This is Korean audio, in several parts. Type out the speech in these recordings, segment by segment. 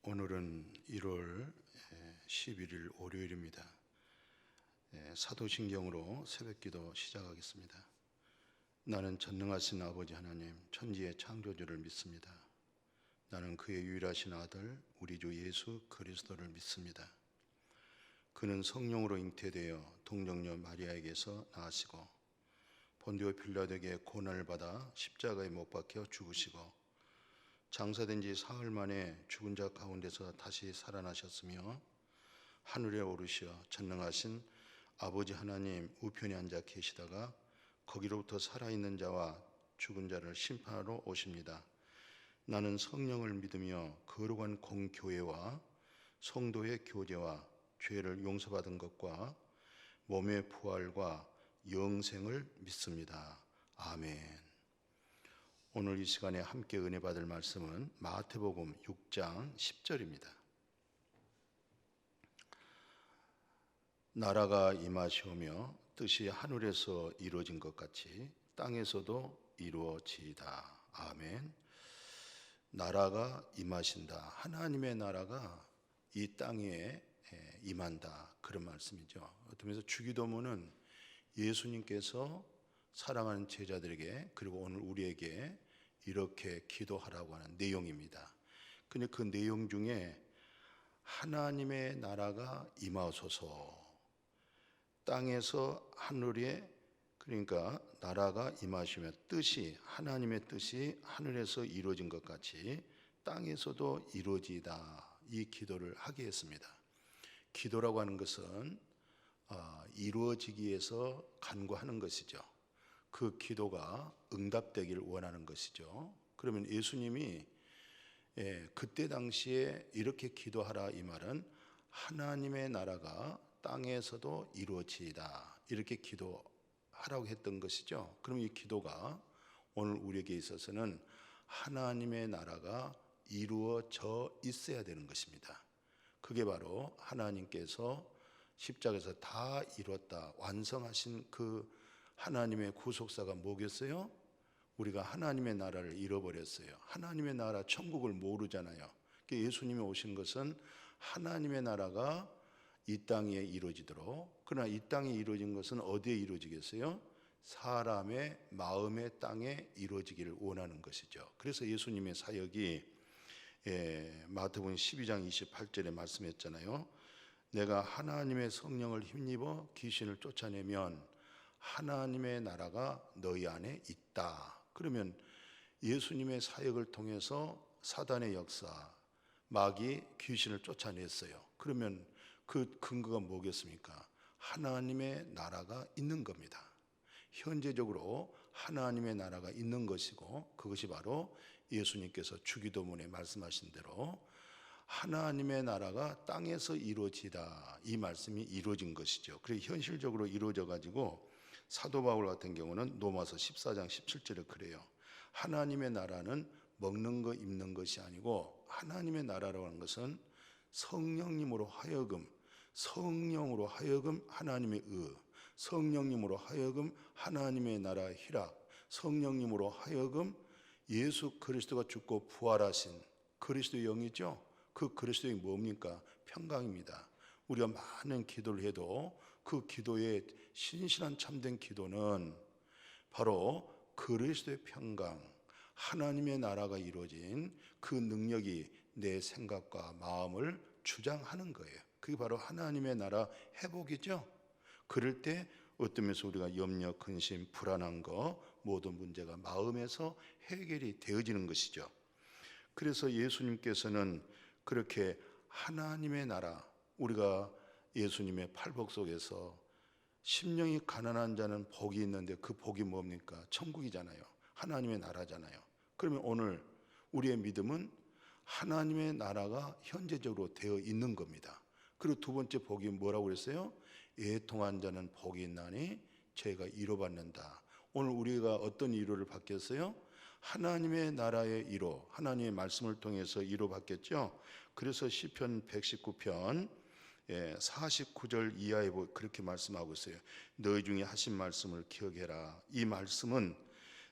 오늘은 1월 11일 월요일입니다. 사도신경으로 새벽기도 시작하겠습니다. 나는 전능하신 아버지 하나님 천지의 창조주를 믿습니다. 나는 그의 유일하신 아들 우리 주 예수 그리스도를 믿습니다. 그는 성령으로 잉태되어 동정녀 마리아에게서 나으시고 본디오 빌라도에게 고난을 받아 십자가에 못 박혀 죽으시고 장사된 지 사흘 만에 죽은 자 가운데서 다시 살아나셨으며 하늘에 오르시어 전능하신 아버지 하나님 우편에 앉아 계시다가 거기로부터 살아있는 자와 죽은 자를 심판하러 오십니다. 나는 성령을 믿으며 거룩한 공교회와 성도의 교제와 죄를 용서받은 것과 몸의 부활과 영생을 믿습니다. 아멘. 오늘 이 시간에 함께 은혜 받을 말씀은 마태복음 6장 10절입니다. 나라가 임하시오며 뜻이 하늘에서 이루어진 것 같이 땅에서도 이루어지이다. 아멘. 나라가 임하신다. 하나님의 나라가 이 땅에 임한다. 그런 말씀이죠. 어떤 면에서 주기도문은 예수님께서 사랑하는 제자들에게 그리고 오늘 우리에게 이렇게 기도하라고 하는 내용입니다. 근데 그 내용 중에 하나님의 나라가 임하소서, 땅에서 하늘에, 그러니까 나라가 임하시며 뜻이, 하나님의 뜻이 하늘에서 이루어진 것 같이 땅에서도 이루어지다, 이 기도를 하게 했습니다. 기도라고 하는 것은 이루어지기 위해서 간구하는 것이죠. 그 기도가 응답되기를 원하는 것이죠. 그러면 예수님이 그때 당시에 이렇게 기도하라, 이 말은 하나님의 나라가 땅에서도 이루어지이다, 이렇게 기도하라고 했던 것이죠. 그럼 이 기도가 오늘 우리에게 있어서는 하나님의 나라가 이루어져 있어야 되는 것입니다. 그게 바로 하나님께서 십자가에서 다 이뤘다, 완성하신 그 하나님의 구속사가 뭐겠어요? 우리가 하나님의 나라를 잃어버렸어요. 하나님의 나라, 천국을 모르잖아요. 예수님이 오신 것은 하나님의 나라가 이 땅에 이루어지도록, 그러나 이 땅에 이루어진 것은 어디에 이루어지겠어요? 사람의 마음의 땅에 이루어지기를 원하는 것이죠. 그래서 예수님의 사역이 마태복음 12장 28절에 말씀했잖아요. 내가 하나님의 성령을 힘입어 귀신을 쫓아내면 하나님의 나라가 너희 안에 있다. 그러면 예수님의 사역을 통해서 사단의 역사, 마귀 귀신을 쫓아냈어요. 그러면 그 근거가 뭐겠습니까? 하나님의 나라가 있는 겁니다. 현재적으로 하나님의 나라가 있는 것이고, 그것이 바로 예수님께서 주기도문에 말씀하신 대로 하나님의 나라가 땅에서 이루어지다, 이 말씀이 이루어진 것이죠. 그래서 현실적으로 이루어져 가지고 사도 바울 같은 경우는 로마서 14장 17절에 그래요. 하나님의 나라는 먹는 거 입는 것이 아니고 하나님의 나라라고 하는 것은 성령님으로 하여금 하나님의 성령님으로 하여금 하나님의 나라의 희락, 성령님으로 하여금 예수 그리스도가 죽고 부활하신 그리스도의 영이죠. 그 그리스도의 뭡니까? 평강입니다. 우리가 많은 기도를 해도 그 기도의 신실한 참된 기도는 바로 그리스도의 평강, 하나님의 나라가 이루어진 그 능력이 내 생각과 마음을 주장하는 거예요. 그게 바로 하나님의 나라 회복이죠. 그럴 때 어떤 면에서 우리가 염려, 근심, 불안한 거, 모든 문제가 마음에서 해결이 되어지는 것이죠. 그래서 예수님께서는 그렇게 하나님의 나라, 우리가 예수님의 팔복 속에서 심령이 가난한 자는 복이 있는데 그 복이 뭡니까? 천국이잖아요. 하나님의 나라잖아요. 그러면 오늘 우리의 믿음은 하나님의 나라가 현재적으로 되어 있는 겁니다. 그리고 두 번째 복이 뭐라고 그랬어요? 애통한 자는 복이 있나니 죄가 위로받는다. 오늘 우리가 어떤 위로를 받겠어요? 하나님의 나라의 위로, 하나님의 말씀을 통해서 위로받겠죠. 그래서 시편 119편 49절 이하에 그렇게 말씀하고 있어요. 너희 중에 하신 말씀을 기억해라. 이 말씀은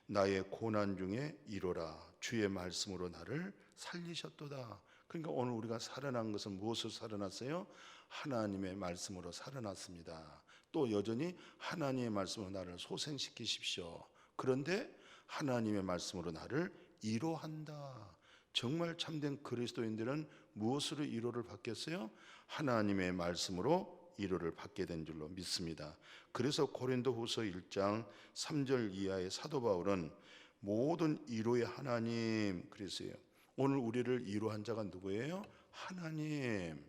나의 고난 중에 이로라. 주의 말씀으로 나를 살리셨도다. 그러니까 오늘 우리가 살아난 것은 무엇으로 살아났어요? 하나님의 말씀으로 살아났습니다. 또 여전히 하나님의 말씀으로 나를 소생시키십시오. 그런데 하나님의 말씀으로 나를 위로한다. 정말 참된 그리스도인들은 무엇으로 위로를 받겠어요? 하나님의 말씀으로 위로를 받게 된 줄로 믿습니다. 그래서 고린도후서 1장 3절 이하의 사도 바울은 모든 위로의 하나님 그랬어요. 오늘 우리를 위로한 자가 누구예요? 하나님.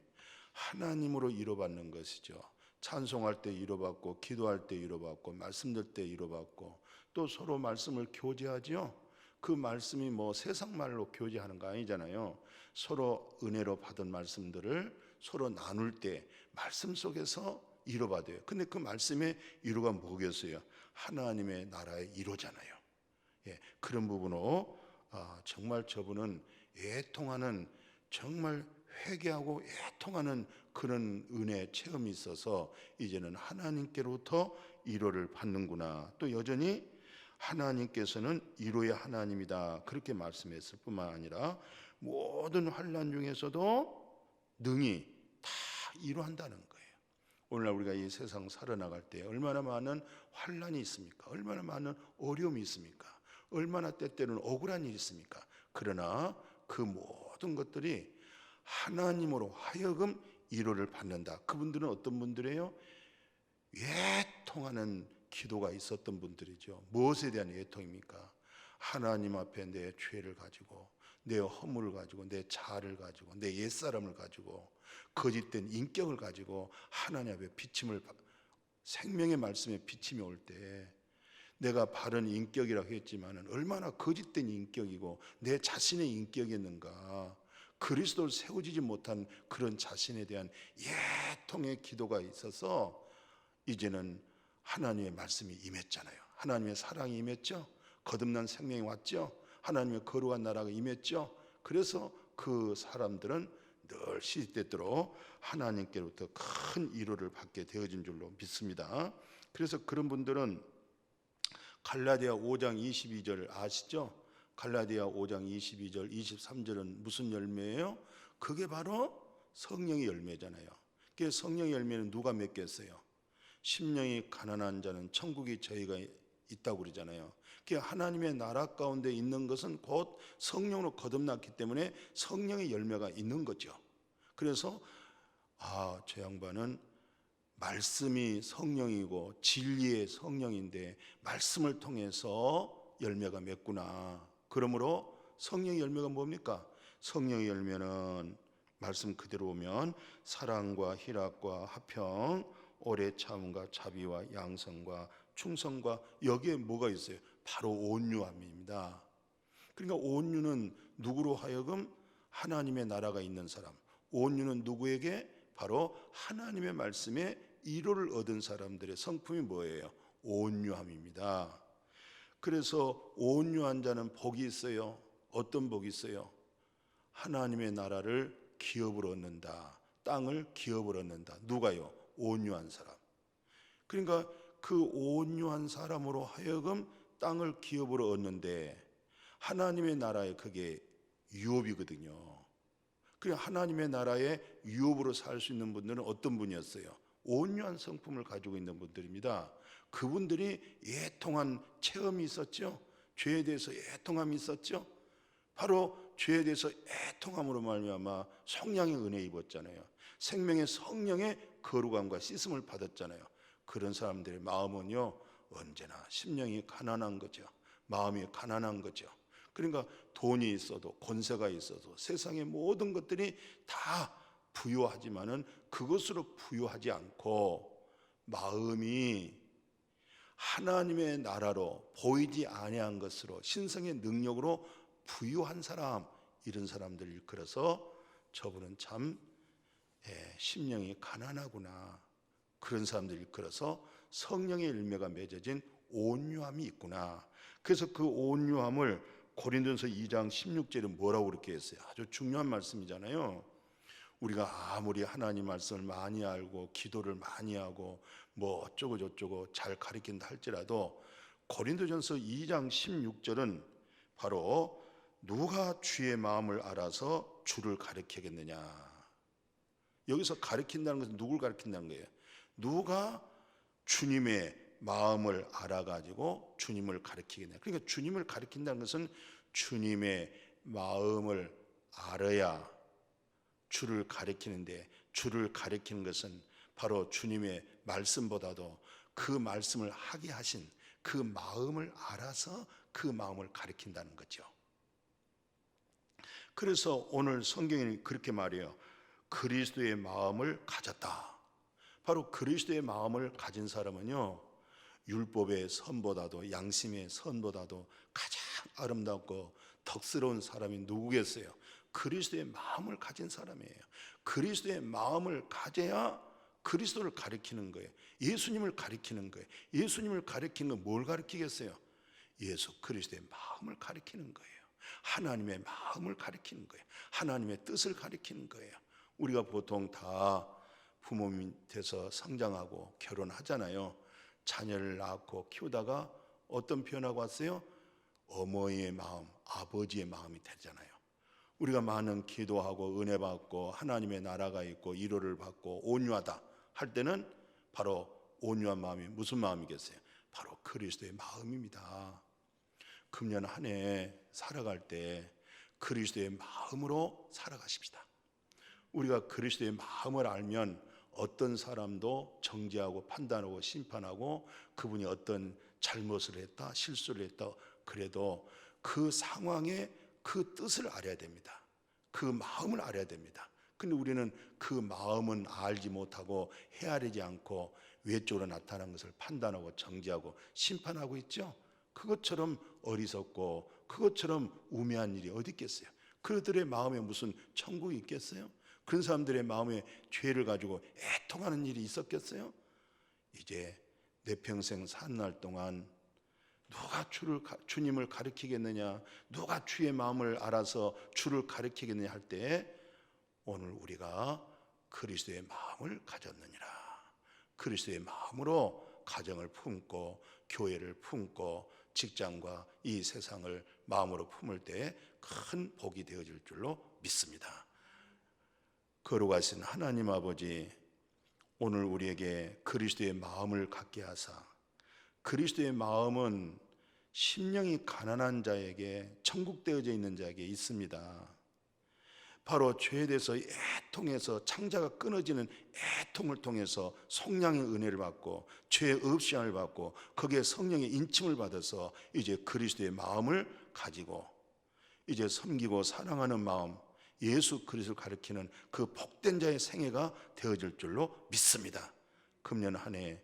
하나님으로 위로받는 것이죠. 찬송할 때 위로받고, 기도할 때 위로받고, 말씀 들 때 위로받고, 또 서로 말씀을 교제하지요. 그 말씀이 뭐 세상 말로 교제하는 거 아니잖아요. 서로 은혜로 받은 말씀들을 서로 나눌 때 말씀 속에서 위로받아요. 근데 그 말씀의 위로가 뭐겠어요? 하나님의 나라의 위로잖아요. 예, 그런 부분으로 정말 저분은 애통하는, 정말 회개하고 애통하는 그런 은혜 체험이 있어서 이제는 하나님께로부터 위로를 받는구나. 또 여전히 하나님께서는 위로의 하나님이다 그렇게 말씀했을 뿐만 아니라 모든 환난 중에서도 능히 다 위로한다는 거예요. 오늘날 우리가 이 세상 살아나갈 때 얼마나 많은 환난이 있습니까? 얼마나 많은 어려움이 있습니까? 얼마나 때때로는 억울한 일이 있습니까? 그러나 그 모든 것들이 하나님으로 하여금 위로를 받는다. 그분들은 어떤 분들이에요? 애통하는 기도가 있었던 분들이죠. 무엇에 대한 애통입니까? 하나님 앞에 내 죄를 가지고, 내 허물을 가지고, 내 자아를 가지고, 내 옛사람을 가지고, 거짓된 인격을 가지고 하나님 앞에 비침을, 생명의 말씀에 비침이 올 때 내가 바른 인격이라고 했지만은 얼마나 거짓된 인격이고 내 자신의 인격이었는가. 그리스도를 세워지지 못한 그런 자신에 대한 애통의 기도가 있어서 이제는 하나님의 말씀이 임했잖아요. 하나님의 사랑이 임했죠. 거듭난 생명이 왔죠. 하나님의 거룩한 나라가 임했죠. 그래서 그 사람들은 늘 시시때때로 하나님께로부터 큰 위로를 받게 되어진 줄로 믿습니다. 그래서 그런 분들은 갈라디아 5장 22절 아시죠? 갈라디아 5장 22절 23절은 무슨 열매예요? 그게 바로 성령의 열매잖아요. 그 성령의 열매는 누가 맺겠어요? 심령이 가난한 자는 천국이 저희가 있다고 그러잖아요. 그 하나님의 나라 가운데 있는 것은 곧 성령으로 거듭났기 때문에 성령의 열매가 있는 거죠. 그래서 저 양반은 말씀이 성령이고 진리의 성령인데 말씀을 통해서 열매가 맺구나. 그러므로 성령의 열매가 뭡니까? 성령의 열매는 말씀 그대로 오면 사랑과 희락과 화평, 오래 참음과 자비와 양성과 충성과, 여기에 뭐가 있어요? 바로 온유함입니다. 그러니까 온유는 누구로 하여금 하나님의 나라가 있는 사람, 온유는 누구에게? 바로 하나님의 말씀에 위로를 얻은 사람들의 성품이 뭐예요? 온유함입니다. 그래서 온유한 자는 복이 있어요. 어떤 복이 있어요? 하나님의 나라를 기업으로 얻는다. 땅을 기업으로 얻는다. 누가요? 온유한 사람. 그러니까 그 온유한 사람으로 하여금 땅을 기업으로 얻는데 하나님의 나라에 그게 유업이거든요. 그러니까 하나님의 나라에 유업으로 살 수 있는 분들은 어떤 분이었어요? 온유한 성품을 가지고 있는 분들입니다. 그분들이 애통한 체험이 있었죠. 죄에 대해서 애통함이 있었죠. 바로 죄에 대해서 애통함으로 말미암아 성령의 은혜 입었잖아요. 생명의 성령의 거룩함과 씻음을 받았잖아요. 그런 사람들의 마음은요 언제나 심령이 가난한 거죠. 마음이 가난한 거죠. 그러니까 돈이 있어도 권세가 있어도 세상의 모든 것들이 다 부유하지만은 그것으로 부유하지 않고 마음이 하나님의 나라로 보이지 아니한 것으로 신성의 능력으로 부유한 사람, 이런 사람들 일컬어서 저분은 참 심령이 가난하구나, 그런 사람들 일컬어서 성령의 열매가 맺어진 온유함이 있구나. 그래서 그 온유함을 고린도전서 2장 16절에 뭐라고 그렇게 했어요? 아주 중요한 말씀이잖아요. 우리가 아무리 하나님 말씀을 많이 알고 기도를 많이 하고 뭐 어쩌고 저쩌고 잘 가르친다 할지라도 고린도전서 2장 16절은 바로 누가 주의 마음을 알아서 주를 가리키겠느냐. 여기서 가리킨다는 것은 누굴 가리킨다는 거예요? 누가 주님의 마음을 알아가지고 주님을 가리키겠냐. 그러니까 주님을 가리킨다는 것은 주님의 마음을 알아야 주를 가리키는데, 주를 가리키는 것은 바로 주님의 말씀보다도 그 말씀을 하게 하신 그 마음을 알아서 그 마음을 가리킨다는 거죠. 그래서 오늘 성경이 그렇게 말해요. 그리스도의 마음을 가졌다. 바로 그리스도의 마음을 가진 사람은요, 율법의 선보다도, 양심의 선보다도 가장 아름답고 덕스러운 사람이 누구겠어요? 그리스도의 마음을 가진 사람이에요. 그리스도의 마음을 가져야 그리스도를 가리키는 거예요. 예수님을 가리키는 거예요. 예수님을 가리키는 건 뭘 가리키겠어요? 예수 그리스도의 마음을 가리키는 거예요. 하나님의 마음을 가리키는 거예요. 하나님의 뜻을 가리키는 거예요. 우리가 보통 다 부모 밑에서 성장하고 결혼하잖아요. 자녀를 낳고 키우다가 어떤 표현하고 왔어요? 어머니의 마음, 아버지의 마음이 되잖아요. 우리가 많은 기도하고 은혜 받고 하나님의 나라가 있고 위로를 받고 온유하다 할 때는 바로 온유한 마음이 무슨 마음이겠어요? 바로 그리스도의 마음입니다. 금년 한 해 살아갈 때 그리스도의 마음으로 살아가십시다. 우리가 그리스도의 마음을 알면 어떤 사람도 정죄하고 판단하고 심판하고, 그분이 어떤 잘못을 했다, 실수를 했다 그래도 그 상황에 그 뜻을 알아야 됩니다. 그 마음을 알아야 됩니다. 근데 우리는 그 마음은 알지 못하고 헤아리지 않고 외적으로 나타난 것을 판단하고 정죄하고 심판하고 있죠. 그것처럼 어리석고 그것처럼 우매한 일이 어디 있겠어요? 그들의 마음에 무슨 천국이 있겠어요? 그런 사람들의 마음에 죄를 가지고 애통하는 일이 있었겠어요? 이제 내 평생 산 날 동안 누가 주님을 가리키겠느냐, 누가 주의 마음을 알아서 주를 가리키겠느냐 할 때, 오늘 우리가 그리스도의 마음을 가졌느니라. 그리스도의 마음으로 가정을 품고 교회를 품고 직장과 이 세상을 마음으로 품을 때 큰 복이 되어질 줄로 믿습니다. 거룩하신 하나님 아버지, 오늘 우리에게 그리스도의 마음을 갖게 하사, 그리스도의 마음은 심령이 가난한 자에게, 천국되어져 있는 자에게 있습니다. 바로 죄에 대해서 애통해서 창자가 끊어지는 애통을 통해서 성령의 은혜를 받고 죄의 없이함을 받고 거기에 성령의 인침을 받아서 이제 그리스도의 마음을 가지고 이제 섬기고 사랑하는 마음, 예수 그리스도를 가리키는 그 복된 자의 생애가 되어질 줄로 믿습니다. 금년 한 해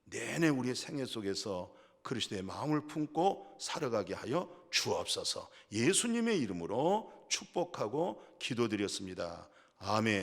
내내 우리의 생애 속에서 그리스도의 마음을 품고 살아가게 하여 주옵소서. 예수님의 이름으로 축복하고 기도드렸습니다. 아멘.